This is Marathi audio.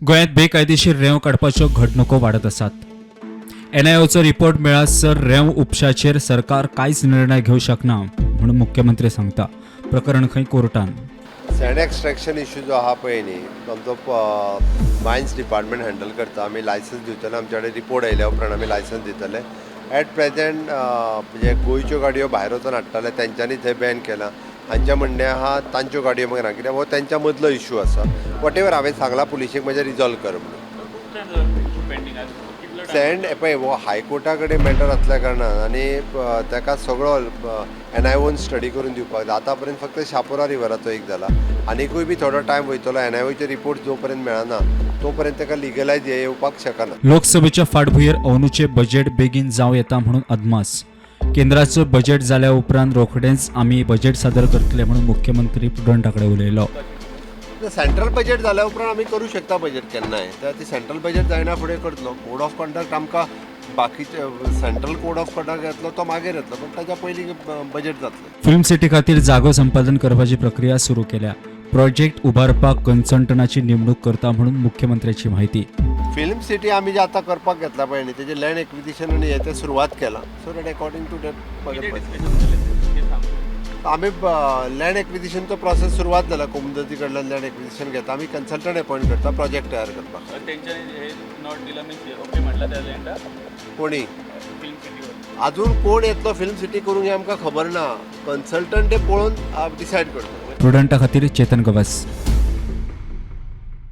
गोंयांत बेकायदेशीर रेंव काडपाच्यो घडणुको वाडत आसात. NIOचो रिपोर्ट मेळासर रेंव उपशाचेर सरकार कांयच निर्णय घेवंक शकना म्हणून मुख्यमंत्री सांगता. प्रकरण खंय कोर्टान. सँड एक्सट्रॅक्शन इश्यू जो आहा पळय न्ही, आमचो मायन्स डिपार्टमेंट हँडल करता. आमी लायसन्स दिवतले, आमचे कडेन रिपोर्ट आयल्या उपरांत आमी लायसन्स दितले. एट प्रेजेंट म्हणजे गोंयच्यो गाडयो भायर वचून हाडटाले तेंच्यांनी थंय बॅन केलां. हांच्या म्हणणें आहा तांच्यो गाडयो मागीर ना, कित्याक हो तेंच्या मदलो इश्यू आसा. वॉट एवर हांवें सांगलां पुलिशेक म्हणजे रिजॉल्व कर म्हणून. सँड पळय हो हायकोर्टा कडेन मॅटर आसल्या कारणान आनी ताका सगळो NIOन स्टडी करून दिवपाक जाय. आतां पर्यंत फक्त शापोरा रिवराचो एक जाला, आनिकूय बी थोडो टायम वयतलो. NIOचे रिपोर्ट जो पर्यंत मेळना तो पर्यंत ताका लिगलायज येवपाक शकना. लोकसभेच्या फाटभुंयेर अंदूचे बजेट बेगीन जावं येता म्हणून अदमास. केंद्राचो बजेट जाल्या उपरांत रोखडेंच आमी बजेट सादर करतले म्हणून मुख्यमंत्री प्रुडंटा कडेन उलयलो. सेंट्रल बजेट जाल्या उपरांत आमी करूं शकता बजेट केन्नाय. ती सेंट्रल बजेट जायना फुडें करतलो. कोड ऑफ कंडक्ट आमकां बाकीचे सेंट्रल कोड ऑफ कंडक्ट येतलो तो मागीर येतलो, पण ताच्या पयलीं बजेट जातलें. फिल्म सिटी खातीर जागो संपादन करपाची प्रक्रिया सुरू केल्या. प्रोजेक्ट उबारपाक कन्सल्टंटाची नेमणूक करता म्हणून मुख्यमंत्र्याची माहिती. फिल्म सिटी आमी जे आतां करपाक घेतला पळय न्ही, तेजें लँड एक्विजिशन आनी हें सुरवात केलां. So that according to that आमी लँड एक्विजिशनचो प्रोसेस सुरवात जाला. कोमुदती कडल्यान लँड एक्विजिशन घेता. आमी कन्सल्टंट अपॉयंट करता प्रोजेक्ट तयार करपाक. कोणी अजून कोण येतलो फिल्म सिटी करूंक हें आमकां खबर ना. कन्सल्टंट ते पळोवन डिसायड करता. प्रुडंटा खातीर चेतन गवस.